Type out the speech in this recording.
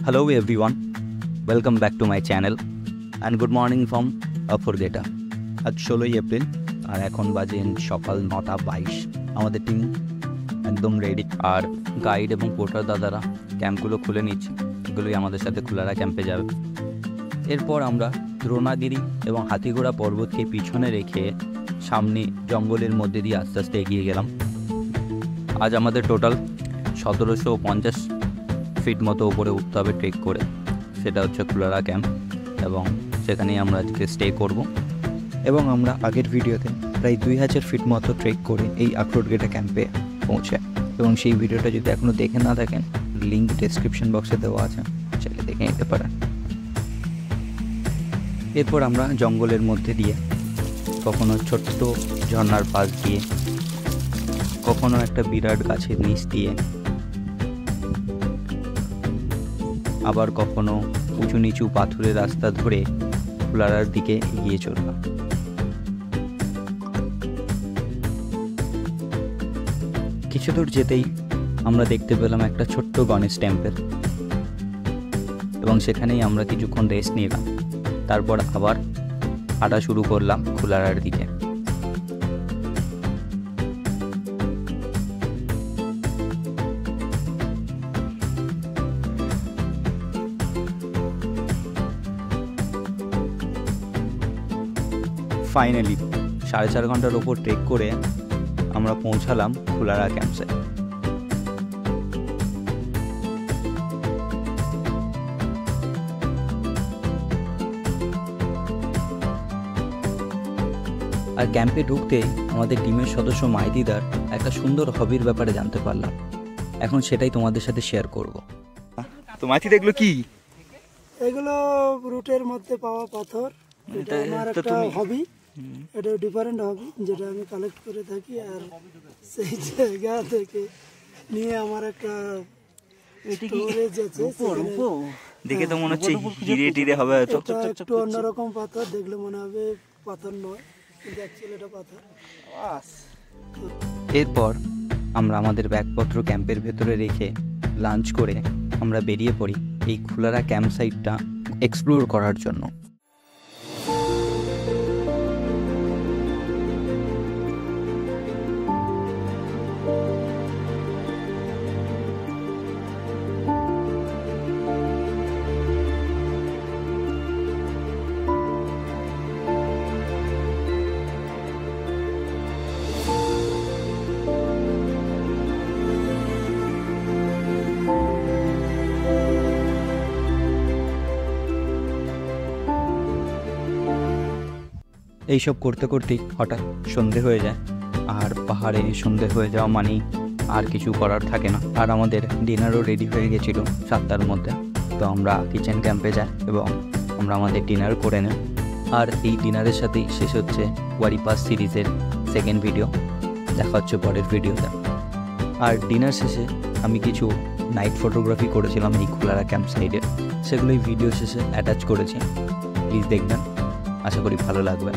Hello everyone, welcome back to my channel and good morning from Upforgeta. আজ 16ই April আর এখন বাজে সকাল 9:22। আমাদের টিম একদম রেডি আর গাইড এবং পোর্টার দাদারা ক্যাম্পগুলো খুলে নিচ্ছে। এগুলোই আমাদের সাথে কুলারা ক্যাম্পে যাবে। এরপর আমরা দ্রোণাগিরি এবং হাতিঘোড়া পর্বতকে পিছনে রেখে সামনে জঙ্গলের মধ্যে দিয়ে আস্তে আস্তে এগিয়ে গেলাম। আজ আমাদের টোটাল 1750 ফিট মতো উপরে উঠতে হবে ট্রেক করে। সেটা হচ্ছে কুলারা ক্যাম্প এবং সেখানেই আমরা আজকে স্টে করব। এবং আমরা আগের ভিডিওতে প্রায় 2000 ফিট মতো ট্রেক করে এই আখরোটগেটা ক্যাম্পে পৌঁছাই এবং সেই ভিডিওটা যদি এখনও দেখে না থাকেন লিঙ্ক ডেসক্রিপশন বক্সে দেওয়া আছে, চাইলে দেখে নিতে পারেন। এরপর আমরা জঙ্গলের মধ্যে দিয়ে কখনো ছোট্ট ঝর্নার পাশ দিয়ে, কখনো একটা বিরাট গাছের নিচ দিয়ে, আবার কখনো উঁচু নিচু পাথুরের রাস্তা ধরে কুলারার দিকে এগিয়ে চললাম। কিছু দূর যেতেই আমরা দেখতে পেলাম একটা ছোট্ট গণেশ টেম্পল এবং সেখানেই আমরা কিছুক্ষণ রেস্ট নিলাম। তারপর আবার হাঁটা শুরু করলাম কুলারার দিকে। ফাইনালি 4.5 ঘন্টার ওপর ট্রেক করে আমরা পৌঁছালাম কুলারা ক্যাম্পসাইট। আর ক্যাম্পে ঢুকতেই আমাদের টিমের সদস্য মাইতিদার একটা সুন্দর হবির ব্যাপারে জানতে পারলাম। এখন সেটাই তোমাদের সাথে শেয়ার করব। তো মাইতি দেখলো কি? এগুলো রুটের মধ্যে পাওয়া পাথর। এটা আমার একটা হবি, এটা ডিফারেন্ট হবি যেটা আমি কালেক্ট করে থাকি। আর সেই জায়গা থেকে নিয়ে আমার একটা স্টোরেজ আছে। দেখে তো মনে হচ্ছে হিরে টিরে হবে। এটা একটু অন্যরকম পাথর, দেখলে মনে হবে পাথর নয়, কিন্তু অ্যাকচুয়ালি এটা পাথর। এরপর আমরা আমাদের ব্যাগপত্র ক্যাম্পের ভেতরে রেখে লাঞ্চ করে আমরা বেরিয়ে পড়ি এই কুলারা ক্যাম্প সাইটটা এক্সপ্লোর করার জন্য। এইসব করতে করতেই হঠাৎ সন্ধে হয়ে যায়, আর পাহাড়ে সন্ধে হয়ে যাওয়া মানেই আর কিছু করার থাকে না। আর আমাদের ডিনারও রেডি হয়ে গেছিলো 7টার মধ্যে। তো আমরা কিচেন ক্যাম্পে যাই এবং আমরা আমাদের ডিনার করে নিই। আর এই ডিনারের সাথেই শেষ হচ্ছে ওয়ারিপাস সিরিজের সেকেন্ড ভিডিও। দেখা হচ্ছে পরের ভিডিওতে। আর ডিনার শেষে আমি কিছু নাইট ফটোগ্রাফি করেছিলাম এই কুলারা ক্যাম্প সাইডে, সেগুলোই ভিডিও শেষে অ্যাটাচ করেছি। প্লিজ দেখবেন, আশা করি ভালো লাগবে।